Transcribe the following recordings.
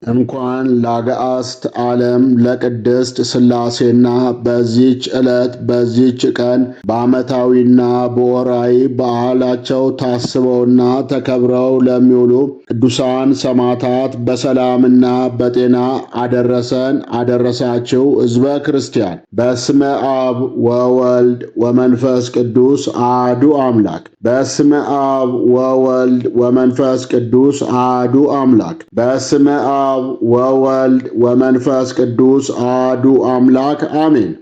እንኳን ለአጋዕዝተ ዓለም ለቅድስት ሥላሴና በዚች ዕለት በዚች ቀን በዓመታዊና በወርኃዊ በዓላቸው ታስበውና ተከብረው ለሚውሉ ቅዱሳን ሰማዕታት በሰላምና በጤና አደረሰን አደረሳችሁ። ሕዝበ ክርስቲያን በስመ አብ ወወልድ ወመንፈስ ቅዱስ አሐዱ አምላክ። በስመ አብ ወወልድ ወመንፈስ ቅዱስ አሐዱ አምላክ። በስመ አብ ወወልድ ወመንፈስ ቅዱስ አሐዱ አምላክ አሜን።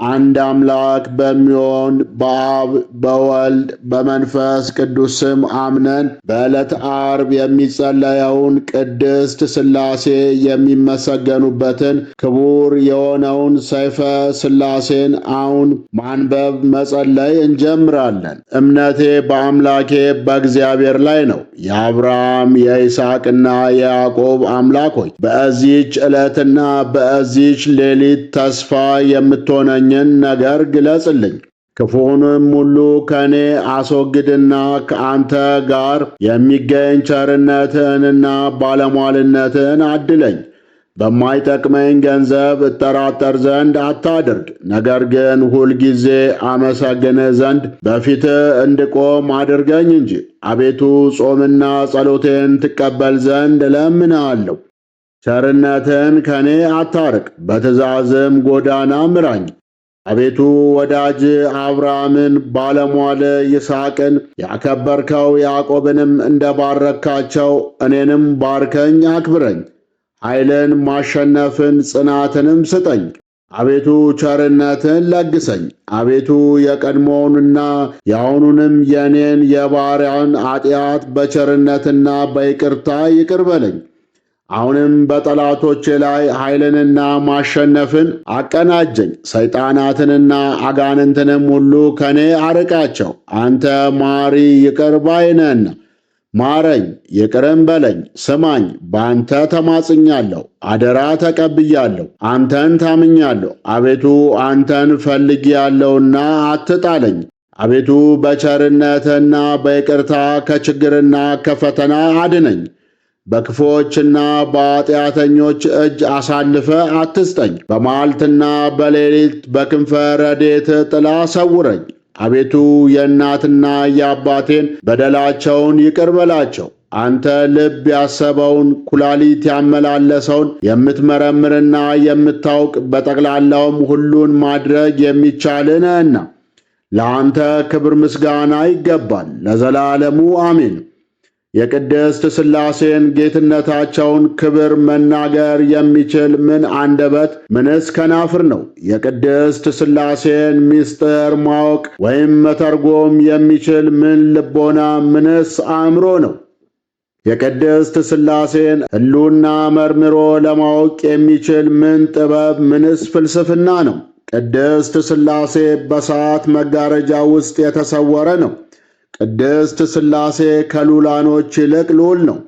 አንድ አምላክ በሚሆን በአብ በወልድ በመንፈስ ቅዱስ ስም አምነን በዕለተ ዓርብ የሚጸለየውን ቅድስት ሥላሴ የሚመሰገኑበትን ክቡር የሆነውን ሰይፈ ሥላሴን አሁን ማንበብ መጸለይ እንጀምራለን። እምነቴ በአምላኬ በእግዚአብሔር ላይ ነው። የአብርሃም የይስሐቅና የያዕቆብ አምላክ ሆይ በዚህች ዕለትና በዚህች ሌሊት ተስፋ የምትሆነኝ ነገር ግለጽልኝ። ክፉንም ሁሉ ከእኔ አስወግድና ከአንተ ጋር የሚገኝ ቸርነትህንና ባለሟልነትህን አድለኝ። በማይጠቅመኝ ገንዘብ እጠራጠር ዘንድ አታድርግ፣ ነገር ግን ሁልጊዜ አመሰግንህ ዘንድ በፊትህ እንድቆም አድርገኝ እንጂ። አቤቱ ጾምና ጸሎቴን ትቀበል ዘንድ እለምንሃለሁ። ቸርነትህን ከእኔ አታርቅ፣ በትእዛዝም ጎዳና ምራኝ። አቤቱ ወዳጅ አብርሃምን ባለሟል ይስሐቅን ያከበርከው ያዕቆብንም እንደባረካቸው እኔንም ባርከኝ አክብረኝ። ኃይልን ማሸነፍን ጽናትንም ስጠኝ። አቤቱ ቸርነትን ለግሰኝ። አቤቱ የቀድሞውንና የአሁኑንም የኔን የባሪያን ኃጢአት በቸርነትና በይቅርታ ይቅር በለኝ። አሁንም በጠላቶቼ ላይ ኃይልንና ማሸነፍን አቀናጀኝ። ሰይጣናትንና አጋንንትንም ሁሉ ከኔ አርቃቸው። አንተ ማሪ ይቅር ባይ ነህና ማረኝ፣ ይቅርም በለኝ። ስማኝ፣ በአንተ ተማጽኛለሁ፣ አደራ ተቀብያለሁ፣ አንተን ታምኛለሁ። አቤቱ አንተን ፈልጌአለሁና አትጣለኝ። አቤቱ በቸርነትህና በይቅርታ ከችግርና ከፈተና አድነኝ። በክፉዎችና በኃጢአተኞች እጅ አሳልፈ አትስጠኝ። በመዓልትና በሌሊት በክንፈ ረድኤትህ ጥላ ሰውረኝ። አቤቱ የእናትና የአባቴን በደላቸውን ይቅር በላቸው። አንተ ልብ ያሰበውን ኩላሊት ያመላለሰውን የምትመረምርና የምታውቅ በጠቅላላውም ሁሉን ማድረግ የሚቻልህ ነህና ለአንተ ክብር ምስጋና ይገባል ለዘላለሙ አሜን። የቅድስት ሥላሴን ጌትነታቸውን ክብር መናገር የሚችል ምን አንደበት ምንስ ከናፍር ነው? የቅድስት ሥላሴን ምስጢር ማወቅ ወይም መተርጎም የሚችል ምን ልቦና ምንስ አእምሮ ነው? የቅድስት ሥላሴን ሕልውና መርምሮ ለማወቅ የሚችል ምን ጥበብ ምንስ ፍልስፍና ነው? ቅድስት ሥላሴ በሰዓት መጋረጃ ውስጥ የተሰወረ ነው። ቅድስት ሥላሴ ከሉላኖች ይልቅ ልዑል ነው።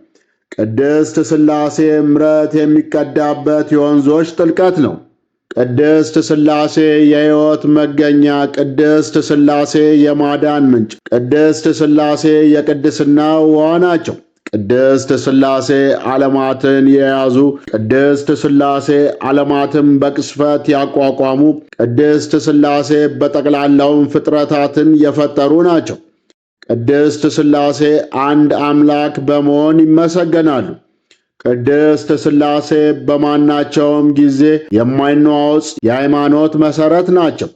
ቅድስት ሥላሴ ምሕረት የሚቀዳበት የወንዞች ጥልቀት ነው። ቅድስት ሥላሴ የሕይወት መገኛ፣ ቅድስት ሥላሴ የማዳን ምንጭ፣ ቅድስት ሥላሴ የቅድስና ውኃ ናቸው። ቅድስት ሥላሴ ዓለማትን የያዙ፣ ቅድስት ሥላሴ ዓለማትን በቅጽበት ያቋቋሙ፣ ቅድስት ሥላሴ በጠቅላላውን ፍጥረታትን የፈጠሩ ናቸው። ቅድስት ሥላሴ አንድ አምላክ በመሆን ይመሰገናሉ። ቅድስት ሥላሴ በማናቸውም ጊዜ የማይነዋወጽ የሃይማኖት መሠረት ናቸው።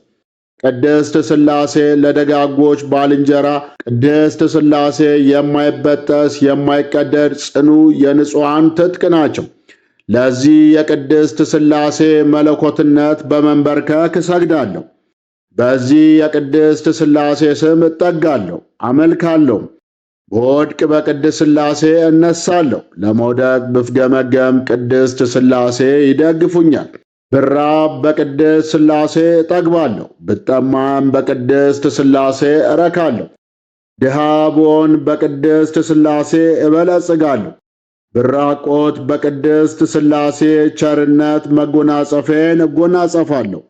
ቅድስት ሥላሴ ለደጋጎች ባልንጀራ፣ ቅድስት ሥላሴ የማይበጠስ የማይቀደድ ጽኑ የንጹሐን ትጥቅ ናቸው። ለዚህ የቅድስት ሥላሴ መለኮትነት በመንበርከክ እሰግዳለሁ። በዚህ የቅድስት ሥላሴ ስም እጠጋለሁ፣ አመልካለሁ። በወድቅ በቅድስት ሥላሴ እነሳለሁ። ለመውደቅ ብፍገመገም ቅድስት ሥላሴ ይደግፉኛል። ብራብ በቅድስት ሥላሴ እጠግባለሁ፣ ብጠማም በቅድስት ሥላሴ እረካለሁ። ድሃ ብሆን በቅድስት ሥላሴ እበለጽጋለሁ። ብራቆት በቅድስት ሥላሴ ቸርነት መጎናጸፌን እጎናጸፋለሁ።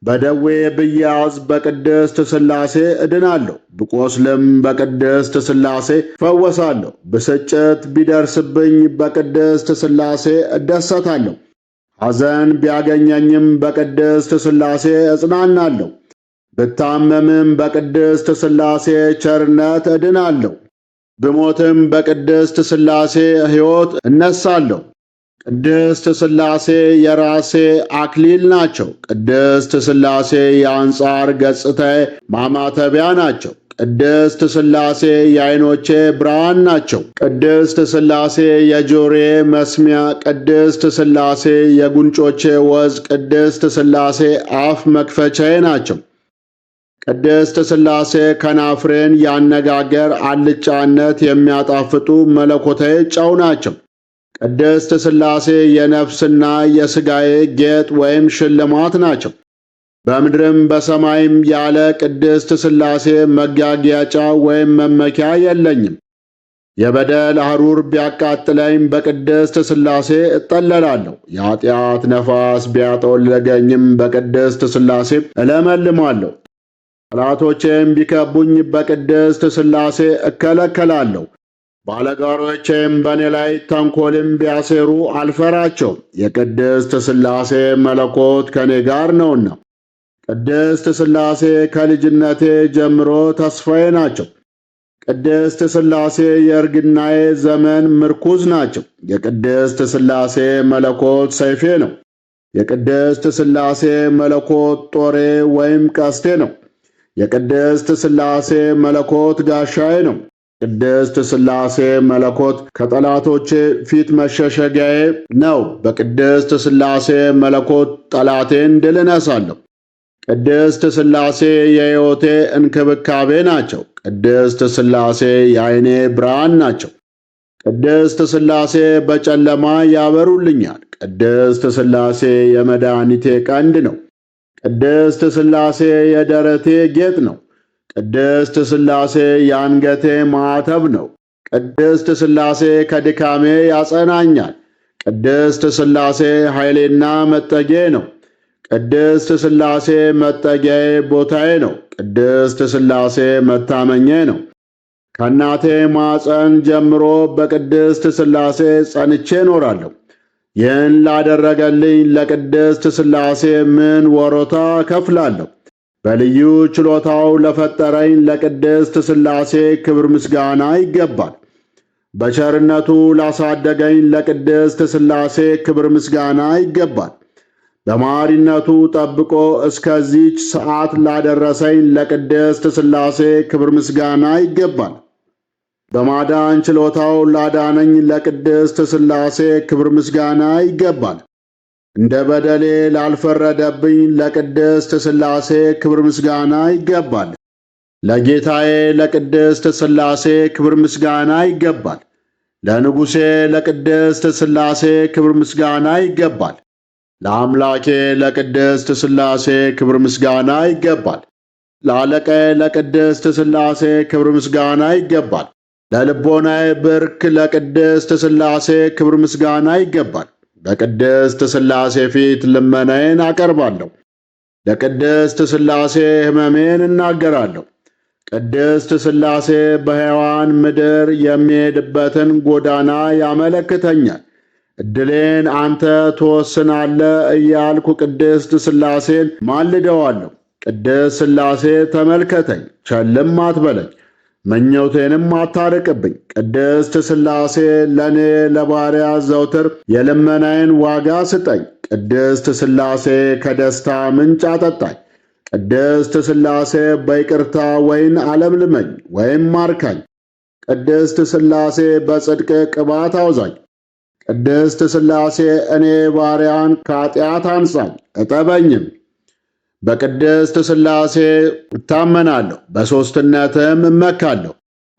በደዌ ብያዝ በቅድስት ሥላሴ እድናለሁ፣ ብቆስልም በቅድስት ሥላሴ ፈወሳለሁ። ብስጭት ቢደርስብኝ በቅድስት ሥላሴ እደሰታለሁ። ሐዘን ቢያገኘኝም በቅድስት ሥላሴ እጽናናለሁ። ብታመምም በቅድስት ሥላሴ ቸርነት እድናለሁ። ብሞትም በቅድስት ሥላሴ ሕይወት እነሳለሁ። ቅድስት ሥላሴ የራሴ አክሊል ናቸው። ቅድስት ሥላሴ የአንጻር ገጽታዬ ማማተቢያ ናቸው። ቅድስት ሥላሴ የዓይኖቼ ብርሃን ናቸው። ቅድስት ሥላሴ የጆሮዬ መስሚያ፣ ቅድስት ሥላሴ የጉንጮቼ ወዝ፣ ቅድስት ሥላሴ አፍ መክፈቻዬ ናቸው። ቅድስት ሥላሴ ከናፍሬን ያነጋገር አልጫነት የሚያጣፍጡ መለኮታዊ ጨው ናቸው። ቅድስት ሥላሴ የነፍስና የሥጋዬ ጌጥ ወይም ሽልማት ናቸው። በምድርም በሰማይም ያለ ቅድስት ሥላሴ መጋጊያጫ ወይም መመኪያ የለኝም። የበደል ሐሩር ቢያቃጥለኝ በቅድስት ሥላሴ እጠለላለሁ። የኃጢአት ነፋስ ቢያጠወልገኝም በቅድስት ሥላሴ እለመልማለሁ። ጠላቶቼም ቢከቡኝ በቅድስት ሥላሴ እከለከላለሁ። ባለጋሮቼም በእኔ ላይ ተንኰልም ቢያሴሩ አልፈራቸውም። የቅድስት ሥላሴ መለኮት ከእኔ ጋር ነውና። ቅድስት ሥላሴ ከልጅነቴ ጀምሮ ተስፋዬ ናቸው። ቅድስት ሥላሴ የእርግናዬ ዘመን ምርኩዝ ናቸው። የቅድስት ሥላሴ መለኮት ሰይፌ ነው። የቅድስት ሥላሴ መለኮት ጦሬ ወይም ቀስቴ ነው። የቅድስት ሥላሴ መለኮት ጋሻዬ ነው። ቅድስት ሥላሴ መለኮት ከጠላቶቼ ፊት መሸሸጊያዬ ነው። በቅድስት ሥላሴ መለኮት ጠላቴን ድል እነሳለሁ። ቅድስት ሥላሴ የሕይወቴ እንክብካቤ ናቸው። ቅድስት ሥላሴ የዓይኔ ብርሃን ናቸው። ቅድስት ሥላሴ በጨለማ ያበሩልኛል። ቅድስት ሥላሴ የመድኃኒቴ ቀንድ ነው። ቅድስት ሥላሴ የደረቴ ጌጥ ነው። ቅድስት ሥላሴ የአንገቴ ማዕተብ ነው። ቅድስት ሥላሴ ከድካሜ ያጸናኛል። ቅድስት ሥላሴ ኃይሌና መጠጊያዬ ነው። ቅድስት ሥላሴ መጠጊያዬ ቦታዬ ነው። ቅድስት ሥላሴ መታመኛዬ ነው። ከእናቴ ማፀን ጀምሮ በቅድስት ሥላሴ ጸንቼ እኖራለሁ። ይህን ላደረገልኝ ለቅድስት ሥላሴ ምን ወሮታ እከፍላለሁ? በልዩ ችሎታው ለፈጠረኝ ለቅድስት ሥላሴ ክብር ምስጋና ይገባል። በቸርነቱ ላሳደገኝ ለቅድስት ሥላሴ ክብር ምስጋና ይገባል። በማሪነቱ ጠብቆ እስከዚች ሰዓት ላደረሰኝ ለቅድስት ሥላሴ ክብር ምስጋና ይገባል። በማዳን ችሎታው ላዳነኝ ለቅድስት ሥላሴ ክብር ምስጋና ይገባል። እንደ በደሌ ላልፈረደብኝ ለቅድስት ሥላሴ ክብር ምስጋና ይገባል። ለጌታዬ ለቅድስት ሥላሴ ክብር ምስጋና ይገባል። ለንጉሴ ለቅድስት ሥላሴ ክብር ምስጋና ይገባል። ለአምላኬ ለቅድስት ሥላሴ ክብር ምስጋና ይገባል። ለአለቃዬ ለቅድስት ሥላሴ ክብር ምስጋና ይገባል። ለልቦናዬ ብርክ ለቅድስት ሥላሴ ክብር ምስጋና ይገባል። በቅድስት ሥላሴ ፊት ልመናዬን አቀርባለሁ። ለቅድስት ሥላሴ ሕመሜን እናገራለሁ። ቅድስት ሥላሴ በሕያዋን ምድር የሚሄድበትን ጎዳና ያመለክተኛል። ዕድሌን አንተ ትወስናለህ እያልኩ ቅድስት ሥላሴን ማልደዋለሁ። ቅድስት ሥላሴ ተመልከተኝ፣ ቸልም አትበለኝ፣ ምኞቴንም አታርቅብኝ። ቅድስት ሥላሴ ለእኔ ለባሪያ ዘውትር የልመናዬን ዋጋ ስጠኝ። ቅድስት ሥላሴ ከደስታ ምንጭ አጠጣኝ። ቅድስት ሥላሴ በይቅርታ ወይን አለምልመኝ ወይም ማርካኝ። ቅድስት ሥላሴ በጽድቅ ቅባት አውዛኝ። ቅድስት ሥላሴ እኔ ባሪያን ከኃጢአት አንጻኝ እጠበኝም። በቅድስት ሥላሴ እታመናለሁ፣ በሦስትነትም እመካለሁ።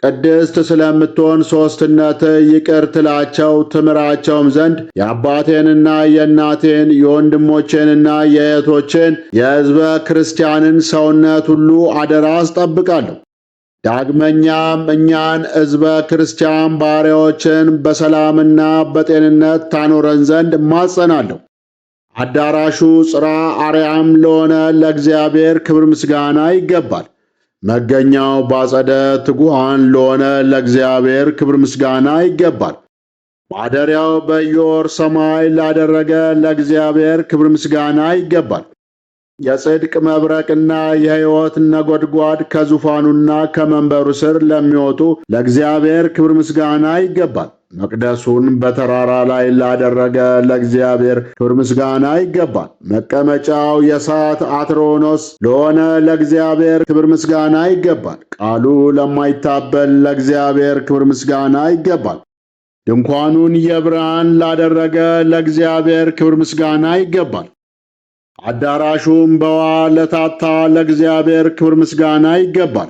ቅድስት ስለምትሆን ሦስትነት ይቅር ትላቸው ትምራቸውም ዘንድ የአባቴንና የእናቴን የወንድሞቼንና የእህቶቼን የሕዝበ ክርስቲያንን ሰውነት ሁሉ አደራ አስጠብቃለሁ። ዳግመኛም እኛን ሕዝበ ክርስቲያን ባሪያዎችን በሰላምና በጤንነት ታኖረን ዘንድ እማጸናለሁ። አዳራሹ ጽርሐ አርያም ለሆነ ለእግዚአብሔር ክብር ምስጋና ይገባል። መገኛው ባጸደ ትጉሃን ለሆነ ለእግዚአብሔር ክብር ምስጋና ይገባል። ማደሪያው በኢዮር ሰማይ ላደረገ ለእግዚአብሔር ክብር ምስጋና ይገባል። የጽድቅ መብረቅና የሕይወት ነጎድጓድ ከዙፋኑና ከመንበሩ ስር ለሚወጡ ለእግዚአብሔር ክብር ምስጋና ይገባል። መቅደሱን በተራራ ላይ ላደረገ ለእግዚአብሔር ክብር ምስጋና ይገባል። መቀመጫው የእሳት አትሮኖስ ለሆነ ለእግዚአብሔር ክብር ምስጋና ይገባል። ቃሉ ለማይታበል ለእግዚአብሔር ክብር ምስጋና ይገባል። ድንኳኑን የብርሃን ላደረገ ለእግዚአብሔር ክብር ምስጋና ይገባል። አዳራሹም በውኃ ለታታ ለእግዚአብሔር ክብር ምስጋና ይገባል።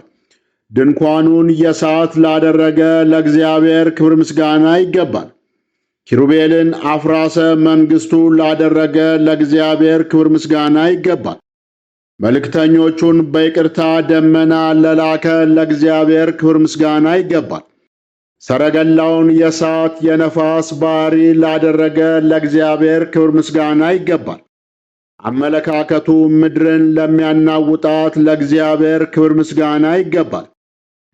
ድንኳኑን የእሳት ላደረገ ለእግዚአብሔር ክብር ምስጋና ይገባል። ኪሩቤልን አፍራሰ መንግሥቱ ላደረገ ለእግዚአብሔር ክብር ምስጋና ይገባል። መልእክተኞቹን በይቅርታ ደመና ለላከ ለእግዚአብሔር ክብር ምስጋና ይገባል። ሰረገላውን የእሳት የነፋስ ባሕሪ ላደረገ ለእግዚአብሔር ክብር ምስጋና ይገባል። አመለካከቱ ምድርን ለሚያናውጣት ለእግዚአብሔር ክብር ምስጋና ይገባል።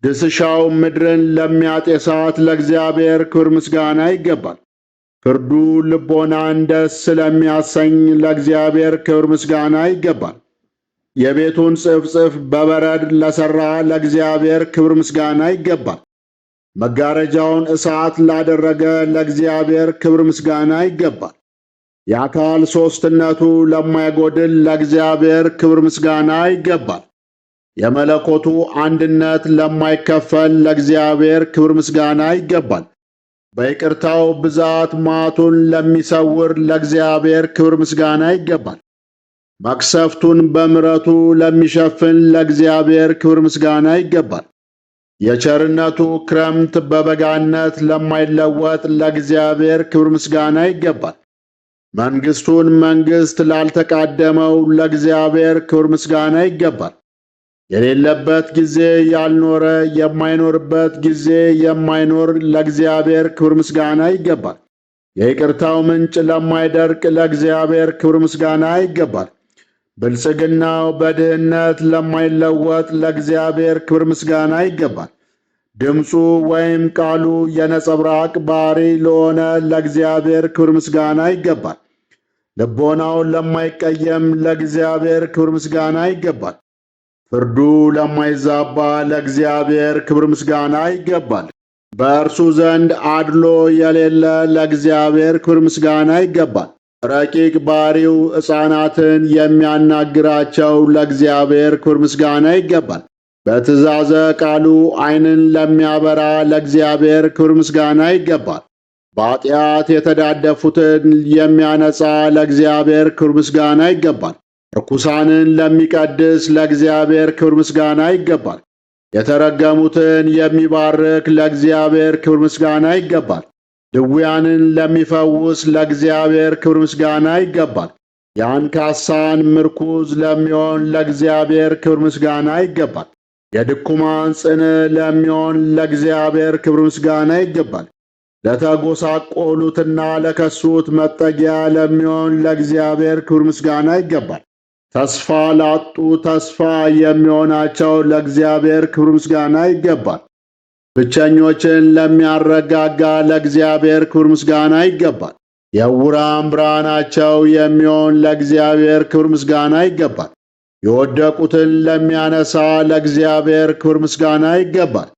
ድስሻው ምድርን ለሚያጤሳት ለእግዚአብሔር ክብር ምስጋና ይገባል። ፍርዱ ልቦናን ደስ ስለሚያሰኝ ለእግዚአብሔር ክብር ምስጋና ይገባል። የቤቱን ጽፍጽፍ በበረድ ለሠራ ለእግዚአብሔር ክብር ምስጋና ይገባል። መጋረጃውን እሳት ላደረገ ለእግዚአብሔር ክብር ምስጋና ይገባል። የአካል ሦስትነቱ ለማይጎድል ለእግዚአብሔር ክብር ምስጋና ይገባል። የመለኮቱ አንድነት ለማይከፈል ለእግዚአብሔር ክብር ምስጋና ይገባል። በይቅርታው ብዛት መዓቱን ለሚሰውር ለእግዚአብሔር ክብር ምስጋና ይገባል። መቅሰፍቱን በምሕረቱ ለሚሸፍን ለእግዚአብሔር ክብር ምስጋና ይገባል። የቸርነቱ ክረምት በበጋነት ለማይለወጥ ለእግዚአብሔር ክብር ምስጋና ይገባል። መንግሥቱን መንግሥት ላልተቃደመው ለእግዚአብሔር ክብር ምስጋና ይገባል። የሌለበት ጊዜ ያልኖረ የማይኖርበት ጊዜ የማይኖር ለእግዚአብሔር ክብር ምስጋና ይገባል። የይቅርታው ምንጭ ለማይደርቅ ለእግዚአብሔር ክብር ምስጋና ይገባል። ብልጽግናው በድህነት ለማይለወጥ ለእግዚአብሔር ክብር ምስጋና ይገባል። ድምፁ ወይም ቃሉ የነጸብራቅ ባሕሪ ለሆነ ለእግዚአብሔር ክብር ምስጋና ይገባል። ልቦናውን ለማይቀየም ለእግዚአብሔር ክብር ምስጋና ይገባል። ፍርዱ ለማይዛባ ለእግዚአብሔር ክብር ምስጋና ይገባል። በእርሱ ዘንድ አድሎ የሌለ ለእግዚአብሔር ክብር ምስጋና ይገባል። ረቂቅ ባሕሪው ሕፃናትን የሚያናግራቸው ለእግዚአብሔር ክብር ምስጋና ይገባል። በትእዛዘ ቃሉ ዓይንን ለሚያበራ ለእግዚአብሔር ክብር ምስጋና ይገባል። በኃጢአት የተዳደፉትን የሚያነጻ ለእግዚአብሔር ክብር ምስጋና ይገባል። ርኩሳንን ለሚቀድስ ለእግዚአብሔር ክብር ምስጋና ይገባል። የተረገሙትን የሚባርክ ለእግዚአብሔር ክብር ምስጋና ይገባል። ድውያንን ለሚፈውስ ለእግዚአብሔር ክብር ምስጋና ይገባል። የአንካሳን ምርኩዝ ለሚሆን ለእግዚአብሔር ክብር ምስጋና ይገባል። የድኩማን ጽን ለሚሆን ለእግዚአብሔር ክብር ምስጋና ይገባል። ለተጎሳቆሉትና ለከሱት መጠጊያ ለሚሆን ለእግዚአብሔር ክብር ምስጋና ይገባል። ተስፋ ላጡ ተስፋ የሚሆናቸው ለእግዚአብሔር ክብር ምስጋና ይገባል። ብቸኞችን ለሚያረጋጋ ለእግዚአብሔር ክብር ምስጋና ይገባል። የዕውራን ብርሃናቸው የሚሆን ለእግዚአብሔር ክብር ምስጋና ይገባል። የወደቁትን ለሚያነሳ ለእግዚአብሔር ክብር ምስጋና ይገባል።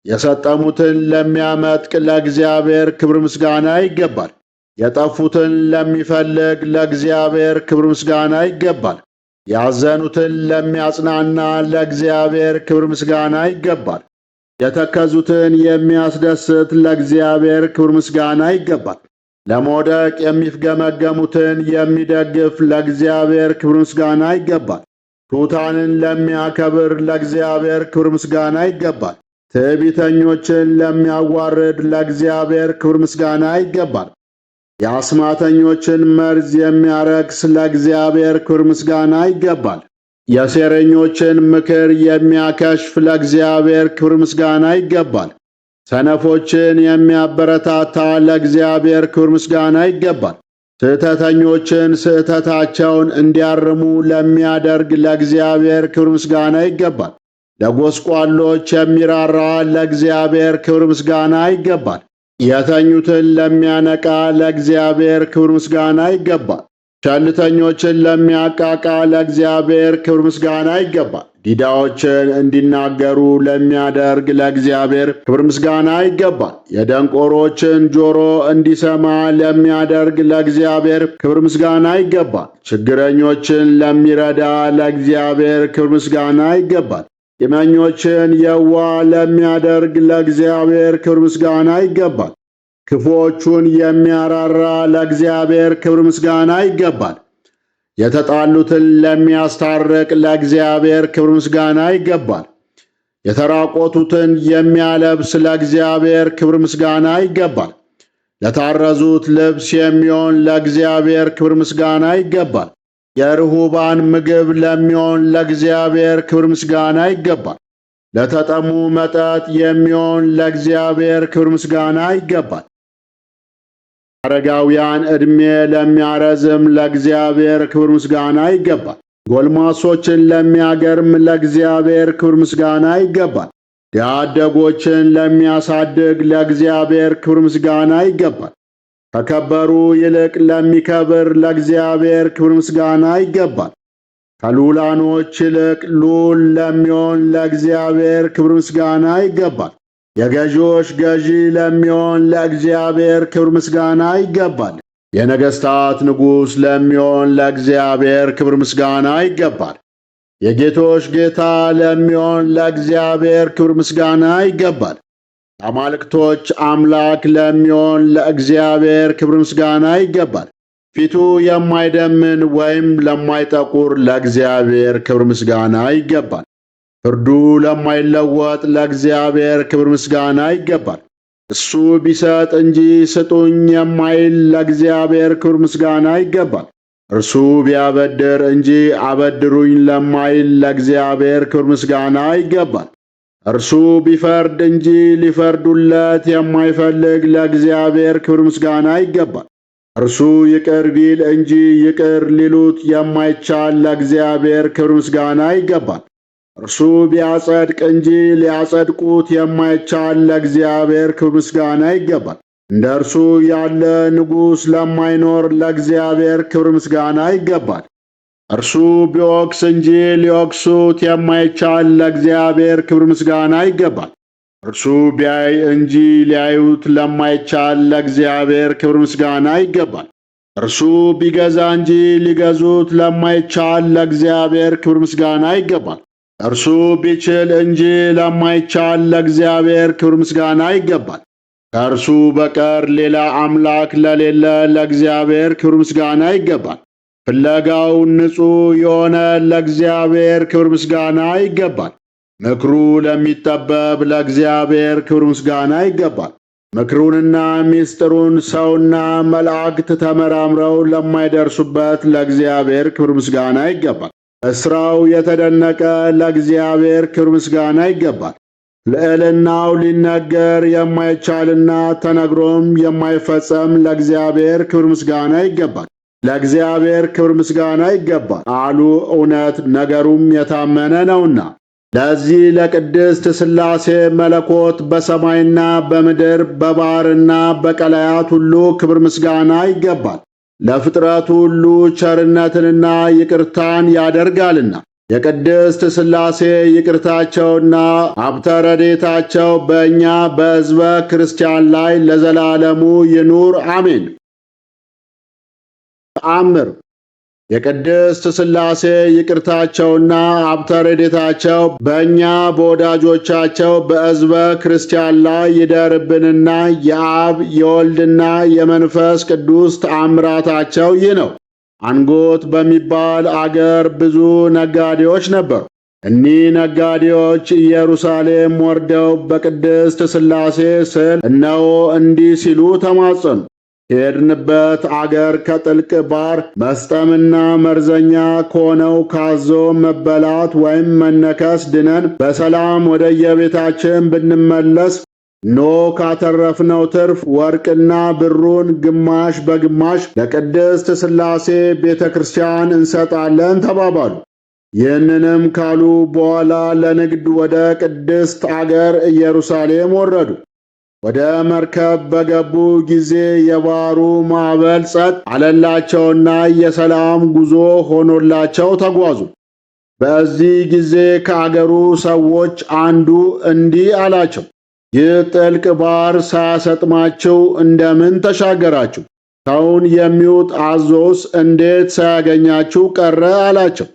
የሰጠሙትን ለሚያመጥቅ ለእግዚአብሔር ክብር ምስጋና ይገባል። የጠፉትን ለሚፈልግ ለእግዚአብሔር ክብር ምስጋና ይገባል። ያዘኑትን ለሚያጽናና ለእግዚአብሔር ክብር ምስጋና ይገባል። የተከዙትን የሚያስደስት ለእግዚአብሔር ክብር ምስጋና ይገባል። ለመውደቅ የሚፍገመገሙትን የሚደግፍ ለእግዚአብሔር ክብር ምስጋና ይገባል። ትሑታንን ለሚያከብር ለእግዚአብሔር ክብር ምስጋና ይገባል። ትዕቢተኞችን ለሚያዋርድ ለእግዚአብሔር ክብር ምስጋና ይገባል። የአስማተኞችን መርዝ የሚያረክስ ለእግዚአብሔር ክብር ምስጋና ይገባል። የሴረኞችን ምክር የሚያከሽፍ ለእግዚአብሔር ክብር ምስጋና ይገባል። ሰነፎችን የሚያበረታታ ለእግዚአብሔር ክብር ምስጋና ይገባል። ስህተተኞችን ስህተታቸውን እንዲያርሙ ለሚያደርግ ለእግዚአብሔር ክብር ምስጋና ይገባል። ለጎስቋሎች የሚራራ ለእግዚአብሔር ክብር ምስጋና ይገባል። የተኙትን ለሚያነቃ ለእግዚአብሔር ክብር ምስጋና ይገባል። ቸልተኞችን ለሚያቃቃ ለእግዚአብሔር ክብር ምስጋና ይገባል። ዲዳዎችን እንዲናገሩ ለሚያደርግ ለእግዚአብሔር ክብር ምስጋና ይገባል። የደንቆሮችን ጆሮ እንዲሰማ ለሚያደርግ ለእግዚአብሔር ክብር ምስጋና ይገባል። ችግረኞችን ለሚረዳ ለእግዚአብሔር ክብር ምስጋና ይገባል። ቂመኞችን የዋህ ለሚያደርግ ለእግዚአብሔር ክብር ምስጋና ይገባል። ክፉዎቹን የሚያራራ ለእግዚአብሔር ክብር ምስጋና ይገባል። የተጣሉትን ለሚያስታርቅ ለእግዚአብሔር ክብር ምስጋና ይገባል። የተራቆቱትን የሚያለብስ ለእግዚአብሔር ክብር ምስጋና ይገባል። ለታረዙት ልብስ የሚሆን ለእግዚአብሔር ክብር ምስጋና ይገባል። የርሁባን ምግብ ለሚሆን ለእግዚአብሔር ክብር ምስጋና ይገባል። ለተጠሙ መጠጥ የሚሆን ለእግዚአብሔር ክብር ምስጋና ይገባል። አረጋውያን ዕድሜ ለሚያረዝም ለእግዚአብሔር ክብር ምስጋና ይገባል። ጎልማሶችን ለሚያገርም ለእግዚአብሔር ክብር ምስጋና ይገባል። ድሀ አደጎችን ለሚያሳድግ ለእግዚአብሔር ክብር ምስጋና ይገባል። ከከበሩ ይልቅ ለሚከብር ለእግዚአብሔር ክብር ምስጋና ይገባል። ከልዑላኖች ይልቅ ልዑል ለሚሆን ለእግዚአብሔር ክብር ምስጋና ይገባል። የገዢዎች ገዢ ለሚሆን ለእግዚአብሔር ክብር ምስጋና ይገባል። የነገሥታት ንጉሥ ለሚሆን ለእግዚአብሔር ክብር ምስጋና ይገባል። የጌቶች ጌታ ለሚሆን ለእግዚአብሔር ክብር ምስጋና ይገባል። አማልክቶች አምላክ ለሚሆን ለእግዚአብሔር ክብር ምስጋና ይገባል። ፊቱ የማይደምን ወይም ለማይጠቁር ለእግዚአብሔር ክብር ምስጋና ይገባል። ፍርዱ ለማይለወጥ ለእግዚአብሔር ክብር ምስጋና ይገባል። እሱ ቢሰጥ እንጂ ስጡኝ የማይል ለእግዚአብሔር ክብር ምስጋና ይገባል። እርሱ ቢያበድር እንጂ አበድሩኝ ለማይል ለእግዚአብሔር ክብር ምስጋና ይገባል። እርሱ ቢፈርድ እንጂ ሊፈርዱለት የማይፈልግ ለእግዚአብሔር ክብር ምስጋና ይገባል። እርሱ ይቅር ቢል እንጂ ይቅር ሊሉት የማይቻል ለእግዚአብሔር ክብር ምስጋና ይገባል። እርሱ ቢያጸድቅ እንጂ ሊያጸድቁት የማይቻል ለእግዚአብሔር ክብር ምስጋና ይገባል። እንደ እርሱ ያለ ንጉሥ ለማይኖር ለእግዚአብሔር ክብር ምስጋና ይገባል። እርሱ ቢወቅስ እንጂ ሊወቅሱት የማይቻል ለእግዚአብሔር ክብር ምስጋና ይገባል። እርሱ ቢያይ እንጂ ሊያዩት ለማይቻል ለእግዚአብሔር ክብር ምስጋና ይገባል። እርሱ ቢገዛ እንጂ ሊገዙት ለማይቻል ለእግዚአብሔር ክብር ምስጋና ይገባል። እርሱ ቢችል እንጂ ለማይቻል ለእግዚአብሔር ክብር ምስጋና ይገባል። ከእርሱ በቀር ሌላ አምላክ ለሌለ ለእግዚአብሔር ክብር ምስጋና ይገባል። ፍለጋው ንጹሕ የሆነ ለእግዚአብሔር ክብር ምስጋና ይገባል። ምክሩ ለሚጠበብ ለእግዚአብሔር ክብር ምስጋና ይገባል። ምክሩንና ምስጢሩን ሰውና መላእክት ተመራምረው ለማይደርሱበት ለእግዚአብሔር ክብር ምስጋና ይገባል። እስራው የተደነቀ ለእግዚአብሔር ክብር ምስጋና ይገባል። ልዕልናው ሊነገር የማይቻልና ተነግሮም የማይፈጸም ለእግዚአብሔር ክብር ምስጋና ይገባል። ለእግዚአብሔር ክብር ምስጋና ይገባል አሉ እውነት ነገሩም የታመነ ነውና። ለዚህ ለቅድስት ሥላሴ መለኮት በሰማይና በምድር በባሕርና በቀላያት ሁሉ ክብር ምስጋና ይገባል። ለፍጥረቱ ሁሉ ቸርነትንና ይቅርታን ያደርጋልና። የቅድስት ሥላሴ ይቅርታቸውና ሀብተ ረድኤታቸው በእኛ በሕዝበ ክርስቲያን ላይ ለዘላለሙ ይኑር አሜን። ተአምር የቅድስት ሥላሴ ይቅርታቸውና ሀብተ ረድኤታቸው በእኛ በወዳጆቻቸው በሕዝበ ክርስቲያን ላይ ይደርብንና የአብ የወልድና የመንፈስ ቅዱስ ተአምራታቸው ይህ ነው። አንጎት በሚባል አገር ብዙ ነጋዴዎች ነበሩ። እኒህ ነጋዴዎች ኢየሩሳሌም ወርደው በቅድስት ሥላሴ ስዕል እነሆ እንዲህ ሲሉ ተማጸኑ። የሄድንበት አገር ከጥልቅ ባሕር መስጠምና መርዘኛ ከሆነው ካዞ መበላት ወይም መነከስ ድነን በሰላም ወደ የቤታችን ብንመለስ ካተረፍነው ትርፍ ወርቅና ብሩን ግማሽ በግማሽ ለቅድስት ሥላሴ ቤተ ክርስቲያን እንሰጣለን ተባባሉ። ይህንንም ካሉ በኋላ ለንግድ ወደ ቅድስት አገር ኢየሩሳሌም ወረዱ። ወደ መርከብ በገቡ ጊዜ የባሕሩ ማዕበል ጸጥ አለላቸውና የሰላም ጉዞ ሆኖላቸው ተጓዙ። በዚህ ጊዜ ከአገሩ ሰዎች አንዱ እንዲህ አላቸው፣ ይህ ጥልቅ ባሕር ሳያሰጥማችሁ እንደምን ተሻገራችሁ? ሰውን የሚውጥ አዞስ እንዴት ሳያገኛችሁ ቀረ? አላቸው።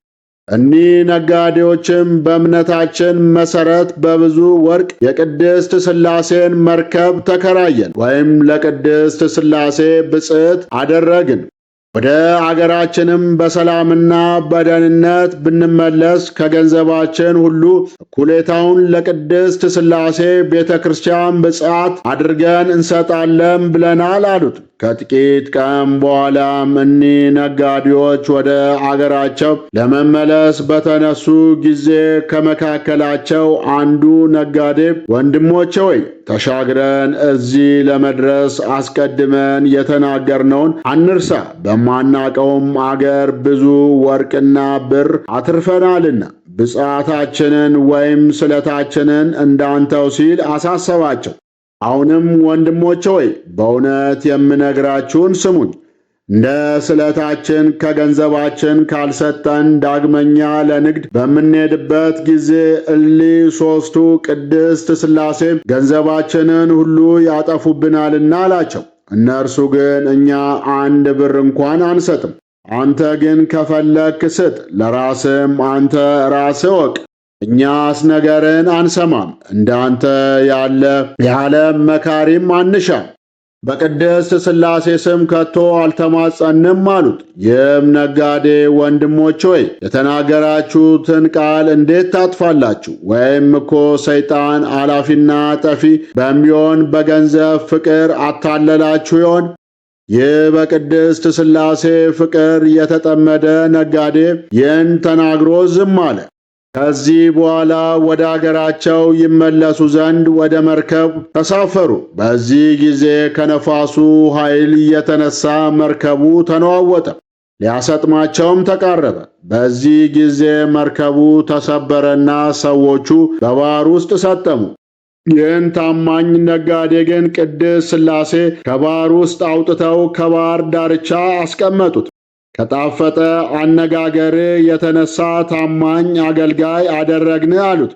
እኒህ ነጋዴዎችም በእምነታችን መሠረት በብዙ ወርቅ የቅድስት ሥላሴን መርከብ ተከራየን ወይም ለቅድስት ሥላሴ ብፅዕት አደረግን። ወደ አገራችንም በሰላምና በደህንነት ብንመለስ ከገንዘባችን ሁሉ እኩሌታውን ለቅድስት ሥላሴ ቤተ ክርስቲያን ብፅዓት አድርገን እንሰጣለን ብለናል አሉት። ከጥቂት ቀን በኋላም እኒህ ነጋዴዎች ወደ አገራቸው ለመመለስ በተነሱ ጊዜ ከመካከላቸው አንዱ ነጋዴ ወንድሞቼ ሆይ ተሻግረን እዚህ ለመድረስ አስቀድመን የተናገርነውን አንርሳ፣ በማናቀውም አገር ብዙ ወርቅና ብር አትርፈናልና ብፅዓታችንን ወይም ስለታችንን እንዳንተው ሲል አሳሰባቸው። አሁንም ወንድሞቼ ሆይ በእውነት የምነግራችሁን ስሙኝ። እንደ ስለታችን ከገንዘባችን ካልሰጠን ዳግመኛ ለንግድ በምንሄድበት ጊዜ እሊህ ሦስቱ ቅድስት ሥላሴ ገንዘባችንን ሁሉ ያጠፉብናልና አላቸው። እነርሱ ግን እኛ አንድ ብር እንኳን አንሰጥም፣ አንተ ግን ከፈለክ ስጥ፣ ለራስም አንተ ራስህ ወቅ፣ እኛስ ነገርን አንሰማም፣ እንዳንተ ያለ የዓለም መካሪም አንሻም፣ በቅድስት ሥላሴ ስም ከቶ አልተማጸንም አሉት። ይህም ነጋዴ ወንድሞች ሆይ የተናገራችሁትን ቃል እንዴት ታጥፋላችሁ? ወይም እኮ ሰይጣን አላፊና ጠፊ በሚሆን በገንዘብ ፍቅር አታለላችሁ ይሆን? ይህ በቅድስት ሥላሴ ፍቅር የተጠመደ ነጋዴ ይህን ተናግሮ ዝም አለ። ከዚህ በኋላ ወደ አገራቸው ይመለሱ ዘንድ ወደ መርከብ ተሳፈሩ። በዚህ ጊዜ ከነፋሱ ኃይል የተነሳ መርከቡ ተነዋወጠ፣ ሊያሰጥማቸውም ተቃረበ። በዚህ ጊዜ መርከቡ ተሰበረና ሰዎቹ በባሕር ውስጥ ሰጠሙ። ይህን ታማኝ ነጋዴ ግን ቅድስት ሥላሴ ከባሕር ውስጥ አውጥተው ከባሕር ዳርቻ አስቀመጡት። ከጣፈጠ አነጋገር የተነሳ ታማኝ አገልጋይ አደረግን አሉት።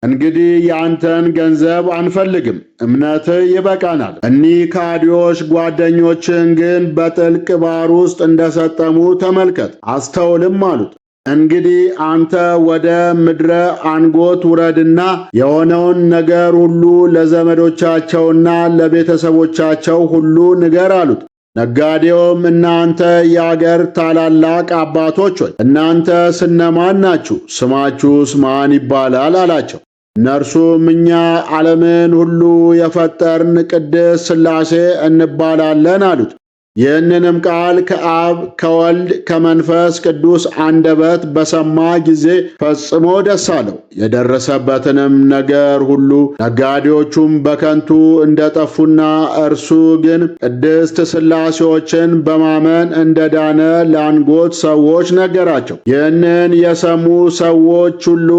እንግዲህ ያንተን ገንዘብ አንፈልግም፣ እምነትህ ይበቃናል። እኒህ ካዲዎች ጓደኞችን ግን በጥልቅ ባሕር ውስጥ እንደሰጠሙ ተመልከት፣ አስተውልም አሉት። እንግዲህ አንተ ወደ ምድረ አንጎት ውረድና የሆነውን ነገር ሁሉ ለዘመዶቻቸውና ለቤተሰቦቻቸው ሁሉ ንገር አሉት። ነጋዴውም እናንተ የአገር ታላላቅ አባቶች ሆይ እናንተ ስነማን ናችሁ? ስማችሁስ ማን ይባላል? አላቸው። እነርሱም እኛ ዓለምን ሁሉ የፈጠርን ቅድስት ሥላሴ እንባላለን አሉት። ይህንንም ቃል ከአብ ከወልድ ከመንፈስ ቅዱስ አንደበት በሰማ ጊዜ ፈጽሞ ደስ አለው። የደረሰበትንም ነገር ሁሉ ነጋዴዎቹም በከንቱ እንደጠፉና እርሱ ግን ቅድስት ሥላሴዎችን በማመን እንደዳነ ለአንጎት ሰዎች ነገራቸው። ይህንን የሰሙ ሰዎች ሁሉ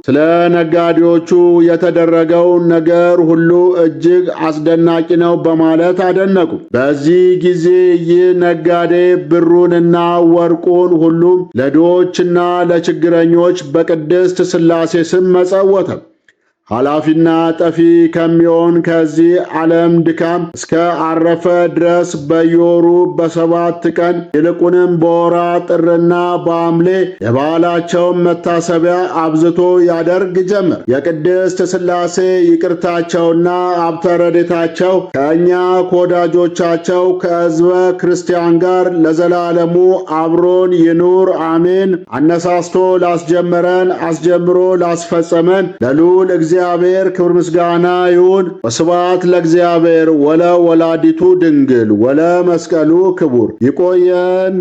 ስለ ነጋዴዎቹ የተደረገው ነገር ሁሉ እጅግ አስደናቂ ነው በማለት አደነቁ። በዚህ ጊዜ ይህ ነጋዴ ብሩንና ወርቁን ሁሉ ለድሆችና ለችግረኞች በቅድስት ሥላሴ ስም መጸወተ። ኃላፊና ጠፊ ከሚሆን ከዚህ ዓለም ድካም እስከ አረፈ ድረስ በየወሩ በ7 ቀን ይልቁንም በወራ ጥርና በሐምሌ የበዓላቸውን መታሰቢያ አብዝቶ ያደርግ ጀመር። የቅድስት ሥላሴ ይቅርታቸውና ሀብተ ረድኤታቸው ከእኛ ከወዳጆቻቸው ከሕዝበ ክርስቲያን ጋር ለዘላለሙ አብሮን ይኑር አሜን። አነሳስቶ ላስጀመረን አስጀምሮ ላስፈጸመን ለልዑል እግዚአብሔር ክብር ምስጋና ይሁን። ወስብሐት ለእግዚአብሔር ወለ ወላዲቱ ድንግል ወለ መስቀሉ ክቡር። ይቆየን።